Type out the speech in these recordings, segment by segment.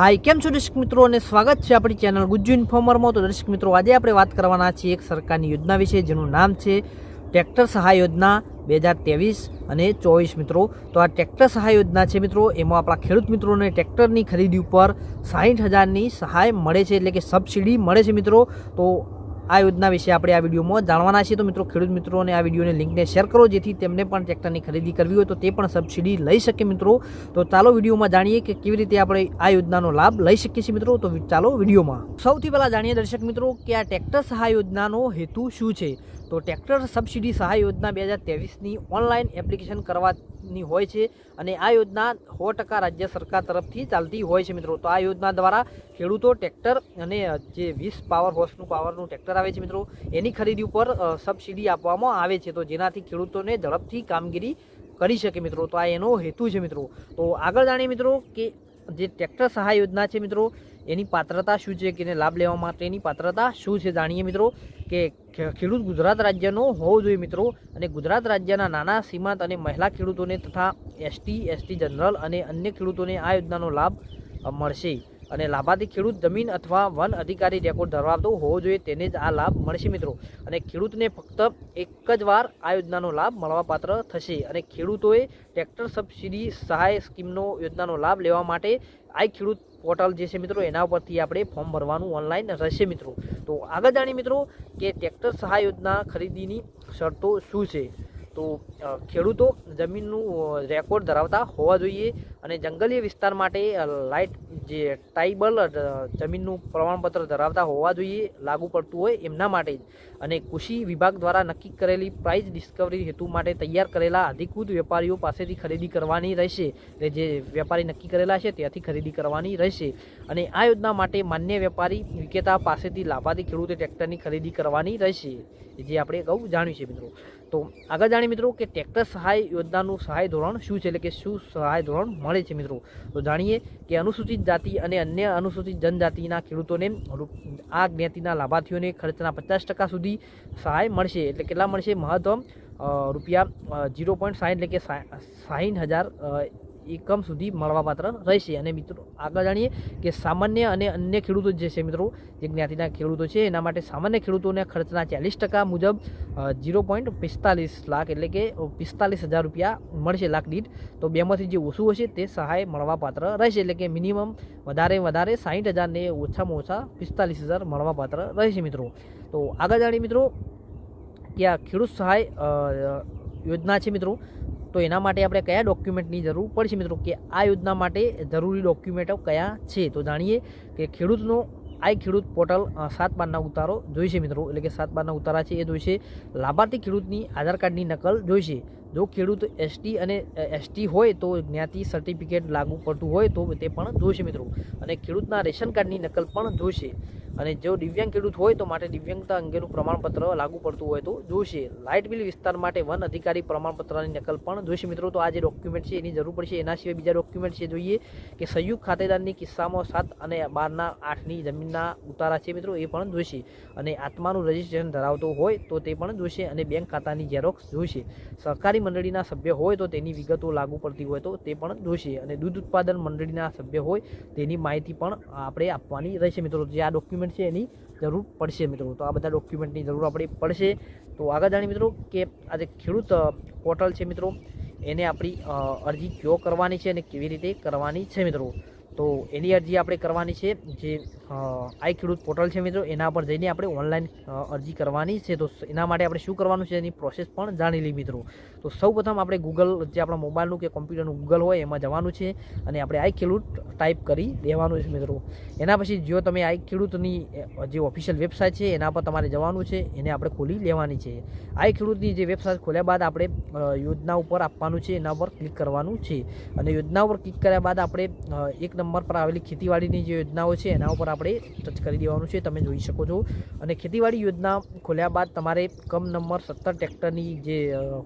हाय केम छो दर्शक मित्रों અને સ્વાગત છે આપણી ચેનલ ગુજ્જુ ઇન્ફોર્મરમાં। તો દર્શક મિત્રો આજે આપણે વાત કરવાના છીએ એક સરકારની યોજના વિશે જેનું નામ છે ટ્રેક્ટર સહાય યોજના 2023 અને 24 મિત્રો। તો આ ટ્રેક્ટર સહાય યોજના છે મિત્રો, એમાં આપણા ખેડૂત મિત્રોને ટ્રેક્ટરની ખરીદી ઉપર 60,000ની સહાય મળે છે, એટલે કે સબસિડી મળે છે મિત્રો। તો આ યોજના વિશે આપણે આ વિડીયોમાં જાણવાના છીએ। તો મિત્રો ખેડૂત મિત્રોને આ વિડીયોની લિંકને શેર કરો જેથી તેમને પણ ટ્રેક્ટરની ખરીદી કરવી હોય તો તે પણ સબસિડી લઈ શકે મિત્રો। તો ચાલો વિડીયોમાં જાણીએ કે કેવી રીતે આપણે આ યોજનાનો લાભ લઈ શકીએ છીએ મિત્રો। તો ચાલો વિડીયોમાં સૌથી પહેલાં જાણીએ દર્શક મિત્રો કે આ ટ્રેક્ટર સહાય યોજનાનો હેતુ શું છે। તો ટ્રેક્ટર સબસિડી સહાય યોજના 2023ની ઓનલાઈન એપ્લિકેશન કરવાની હોય છે અને આ યોજના 100% રાજ્ય સરકાર તરફથી ચાલતી હોય છે મિત્રો। તો આ યોજના દ્વારા ખેડૂતો ટ્રેક્ટર અને જે 20 પાવર હોર્સનું પાવરનું ટ્રેક્ટર આવે છે મિત્રો એની ખરીદી ઉપર સબસિડી આપવામાં આવે છે, તો જેનાથી ખેડૂતોને ઝડપથી કામગીરી કરી શકે મિત્રો। તો આ એનો હેતુ છે મિત્રો। તો આગળ જાણીએ મિત્રો કે જે ટ્રેક્ટર સહાય યોજના છે મિત્રો એની પાત્રતા શું છે કે એને લાભ લેવા માટેની પાત્રતા શું છે જાણીએ મિત્રો। કે ખેડૂત ગુજરાત રાજ્યનો હોવો જોઈએ મિત્રો, અને ગુજરાત રાજ્યના નાના સીમાંત અને મહિલા ખેડૂતોને તથા એસટી જનરલ અને અન્ય ખેડૂતોને આ યોજનાનો લાભ મળશે। અને લાભાર્થી ખેડૂત જમીન અથવા વન અધિકારી રેકોર્ડ ધરાવતો હોવો જોઈએ તેને જ આ લાભ મળશે મિત્રો। અને ખેડૂતને ફક્ત એક જ વાર આ યોજનાનો લાભ મળવાપાત્ર થશે। અને ખેડૂતોએ ટ્રેક્ટર સબસિડી સહાય સ્કીમનો યોજનાનો લાભ લેવા માટે આ ખેડૂત પોર્ટલ જે છે મિત્રો એના ઉપરથી આપણે ફોર્મ ભરવાનું ઓનલાઈન રહેશે મિત્રો। તો આગળ જાણીએ મિત્રો કે ટ્રેક્ટર સહાય યોજના ખરીદીની શરતો શું છે। તો ખેડૂતો જમીનનું રેકોર્ડ ધરાવતા હોવા જોઈએ અને જંગલીય વિસ્તાર માટે લાઇટ જે ટાઇબલ જમીનનું પ્રમાણપત્ર ધરાવતા હોવા જોઈએ, લાગુ પડતું હોય એમના માટે જ। અને કૃષિ વિભાગ દ્વારા નક્કી કરેલી પ્રાઇસ ડિસ્કવરી હેતુ માટે તૈયાર કરેલા અધિકૃત વેપારીઓ પાસેથી ખરીદી કરવાની રહેશે, એટલે જે વેપારી નક્કી કરેલા છે ત્યાંથી ખરીદી કરવાની રહેશે। અને આ યોજના માટે માન્ય વેપારી વિક્રેતા પાસેથી લાભાર્થી ખેડૂતે ટ્રેક્ટરની ખરીદી કરવાની રહેશે, જે આપણે અગાઉ જાણ્યું છે મિત્રો। તો આગળ જાણીએ મિત્રો કે ટ્રેક્ટર સહાય યોજનાનું સહાય ધોરણ શું છે, એટલે કે શું સહાય ધોરણ મળે છે મિત્રો। તો જાણીએ કે અનુસૂચિત જાતિ અને અન્ય અનુસૂચિત જનજાતિના ખેડૂતોને આ જ્ઞાતિના લાભાર્થીઓને ખર્ચના 50% સુધી સહાય મળશે, એટલે કેટલા મળશે મહત્તમ રૂપિયા 0.60 એટલે કે 60,000 એકમ સુધી મળવાપાત્ર રહેશે। અને મિત્રો આગળ જાણીએ કે સામાન્ય અને અન્ય ખેડૂતો જે છે મિત્રો જે જ્ઞાતિના ખેડૂતો છે એના માટે સામાન્ય ખેડૂતોને ખર્ચના 40% મુજબ 0.45 લાખ એટલે કે 45,000 રૂપિયા મળશે લાખ દીઠ। તો બેમાંથી જે ઓછું હશે તે સહાય મળવાપાત્ર રહેશે, એટલે કે મિનિમમ વધારે 60,000 ને ઓછામાં ઓછા 45,000 મળવાપાત્ર રહેશે મિત્રો। તો આગળ જાણીએ મિત્રો કે આ ખેડૂત સહાય યોજના છે મિત્રો, તો એના માટે આપણે કયા ડોક્યુમેન્ટની જરૂર પડશે મિત્રો, કે આ યોજના માટે જરૂરી ડોક્યુમેન્ટો કયા છે। તો જાણીએ કે ખેડૂતનો ખેડૂત પોર્ટલ 7 બારના ઉતારો જોઈશે મિત્રો, એટલે કે 7 બારના ઉતારા છે એ જોઈશે। લાભાર્થી ખેડૂતની આધાર કાર્ડની નકલ જોઈશે। જો ખેડૂત એસટી હોય તો જ્ઞાતિ સર્ટિફિકેટ લાગુ પડતું હોય તો તે પણ જોઈશે મિત્રો। અને ખેડૂતના રેશન કાર્ડની નકલ પણ જોઈશે। અને જો દિવ્યાંગ ખેડૂત હોય તો માટે દિવ્યાંગતા અંગેનું પ્રમાણપત્ર લાગુ પડતું હોય તો જોઈશે। લાઇટ બિલ વિસ્તાર માટે વન અધિકારી પ્રમાણપત્રની નકલ પણ જોઈશે મિત્રો। તો આ જે ડોક્યુમેન્ટ છે એની જરૂર પડશે। એના સિવાય બીજા ડોક્યુમેન્ટ છે જોઈએ કે સંયુક્ત ખાતેદારની કિસ્સામાં 7 અને 12ના 8ની જમીનના ઉતારા છે મિત્રો એ પણ જોઈશે। અને આત્માનું રજિસ્ટ્રેશન ધરાવતો હોય તો તે પણ જોઈશે। અને બેંક ખાતાની ઝેરોક્સ જોઈશે। સહકારી મંડળીના સભ્ય હોય તો તેની વિગતો લાગુ પડતી હોય તો તે પણ જોઈશે। અને દૂધ ઉત્પાદન મંડળીના સભ્ય હોય તેની માહિતી પણ આપણે આપવાની રહેશે મિત્રો। જે આ ડોક્યુમેન્ટ છે એની જરૂર પડશે મિત્રો। તો આ બધા ડોક્યુમેન્ટની જરૂર આપણે પડશે। તો આગળ જાણીએ મિત્રો કે આ જે ખેડૂત પોર્ટલ છે મિત્રો એને આપણી અરજી ક્યો કરવાની છે અને કેવી રીતે કરવાની છે મિત્રો। તો એની અરજી આપણે કરવાની છે જે ખેડૂત પોર્ટલ છે મિત્રો એના પર જઈને આપણે ઓનલાઈન અરજી કરવાની છે। તો એના માટે આપણે શું કરવાનું છે એની પ્રોસેસ પણ જાણી લઈએ મિત્રો। તો સૌપ્રથમ આપણે ગૂગલ જે આપણા મોબાઈલનું કે કોમ્પ્યુટરનું ગૂગલ હોય એમાં જવાનું છે અને આપણે ખેડૂત ટાઈપ કરી દેવાનું છે મિત્રો। એના પછી જો તમે ખેડૂતની જે ઓફિશિયલ વેબસાઇટ છે એના પર તમારે જવાનું છે, એને આપણે ખોલી લેવાની છે। ખેડૂતની જે વેબસાઇટ ખોલ્યા બાદ આપણે યોજના ઉપર આપવાનું છે, એના પર ક્લિક કરવાનું છે। અને યોજના ઉપર ક્લિક કર્યા બાદ આપણે 1 નંબર પર આવેલી ખેતીવાડીની જે યોજનાઓ છે એના ઉપર આપણે આપણે ટચ કરી દેવાનું છે, તમે જોઈ શકો છો। અને ખેતીવાડી યોજના ખોલ્યા બાદ તમારે કમ નંબર 17 ટ્રેક્ટરની જે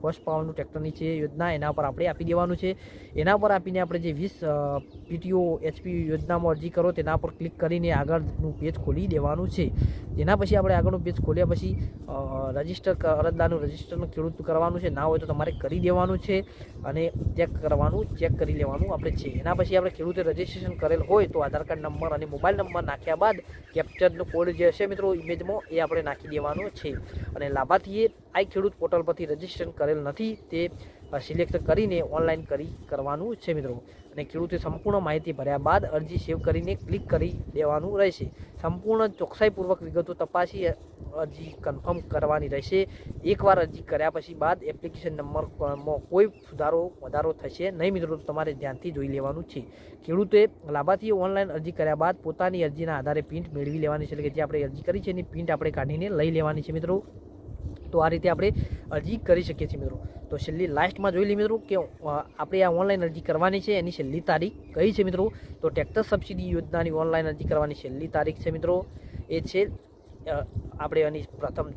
હોર્સ પાવરનું ટ્રેક્ટરની છે યોજના, એના પર આપણે આપી દેવાનું છે। એના પર આપીને આપણે જે 20 PTO HP યોજનામાં અરજી કરો તેના પર ક્લિક કરીને આગળનું પેજ ખોલી દેવાનું છે। એના પછી આપણે આગળનું પેજ ખોલ્યા પછી રજિસ્ટર અરજદારનું રજિસ્ટર ખેડૂત કરવાનું છે, ના હોય તો તમારે કરી દેવાનું છે અને ચેક કરી લેવાનું આપણે છે। એના પછી આપણે ખેડૂતે રજિસ્ટ્રેશન કરેલ હોય તો આધાર કાર્ડ નંબર અને મોબાઈલ નંબર નાખ્યા બાદ કેપ્ચરનો કોડ જે હશે મિત્રો ઇમેજમાં એ આપણે નાખી દેવાનો છે। અને લાભાર્થીએ આ ખેડૂત પોર્ટલ પરથી રજિસ્ટ્રેશન કરેલ નથી તે સિલેક્ટ કરીને ઓનલાઈન કરવાનું છે મિત્રો। અને ખેડૂતે સંપૂર્ણ માહિતી ભર્યા બાદ અરજી સેવ કરીને ક્લિક કરી દેવાનું રહેશે। સંપૂર્ણ ચોકસાઈપૂર્વક વિગતો તપાસી અરજી કન્ફર્મ કરવાની રહેશે। એકવાર અરજી કર્યા પછી બાદ એપ્લિકેશન નંબરમાં કોઈ વધારો થશે નહીં મિત્રો, તમારે ધ્યાનથી જોઈ લેવાનું છે। ખેડૂતે લાભાર્થીએ ઓનલાઈન અરજી કર્યા બાદ પોતાની અરજીના આધારે પ્રિન્ટ મેળવી લેવાની છે, એટલે કે જે આપણે અરજી કરી છે એની પ્રિન્ટ આપણે કાઢીને લઈ લેવાની છે મિત્રો। તો આ રીતે આપણે અરજી કરી શકીએ છીએ મિત્રો। તો છેલ્લી લાસ્ટમાં જોઈ લઈએ મિત્રો કે આપણે આ ઓનલાઈન અરજી કરવાની છે એની છેલ્લી તારીખ કઈ છે મિત્રો। તો ટ્રેક્ટર સબસિડી યોજનાની ઓનલાઈન અરજી કરવાની છેલ્લી તારીખ છે મિત્રો એ છે આપણે એની પ્રથમ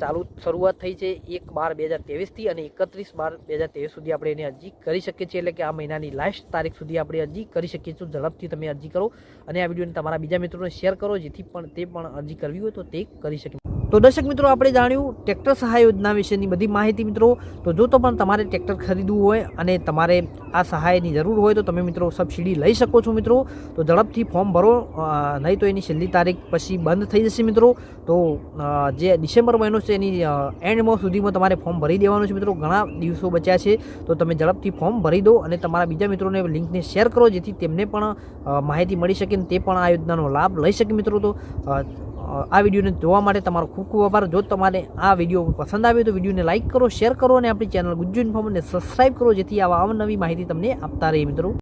શરૂઆત થઈ છે 1/12/2023 અને 31/12/2023 સુધી આપણે એની અરજી કરી શકીએ છીએ, એટલે કે આ મહિનાની લાસ્ટ તારીખ સુધી આપણે અરજી કરી શકીએ છીએ। ઝડપથી તમે અરજી કરો અને આ વિડીયોને તમારા બીજા મિત્રોને શેર કરો જેથી પણ તે પણ અરજી કરવી હોય તો તે કરી શકે। તો દર્શક મિત્રો આપણે જાણ્યું ટ્રેક્ટર સહાય યોજના વિશેની બધી માહિતી મિત્રો। તો જો તો પણ તમારે ટ્રેક્ટર ખરીદવું હોય અને તમારે આ સહાયની જરૂર હોય તો તમે મિત્રો સબસિડી લઈ શકો છો મિત્રો। તો ઝડપથી ફોર્મ ભરો, નહીં તો એની છેલ્લી તારીખ પછી બંધ થઈ જશે મિત્રો। તો જે ડિસેમ્બર મહિનો છે એની એન્ડમાં સુધીમાં તમારે ફોર્મ ભરી દેવાનું છે મિત્રો, ઘણા દિવસો બચ્યા છે। તો તમે ઝડપથી ફોર્મ ભરી દો અને તમારા બીજા મિત્રોને લિંકને શેર કરો જેથી તેમને પણ માહિતી મળી શકે અને તે પણ આ યોજનાનો લાભ લઈ શકે મિત્રો। તો આ વિડીયોને જોવા માટે તમારો ખૂબ ખૂબ આભાર। જો તમારે આ વિડીયો પસંદ આવ્યો તો વિડીયોને લાઇક કરો, શેર કરો અને આપણી ચેનલ ગુજ્જુ ઇન્ફોર્મને સબસ્ક્રાઇબ કરો જેથી આવા અવનવી માહિતી તમને આપતા રહે મિત્રો।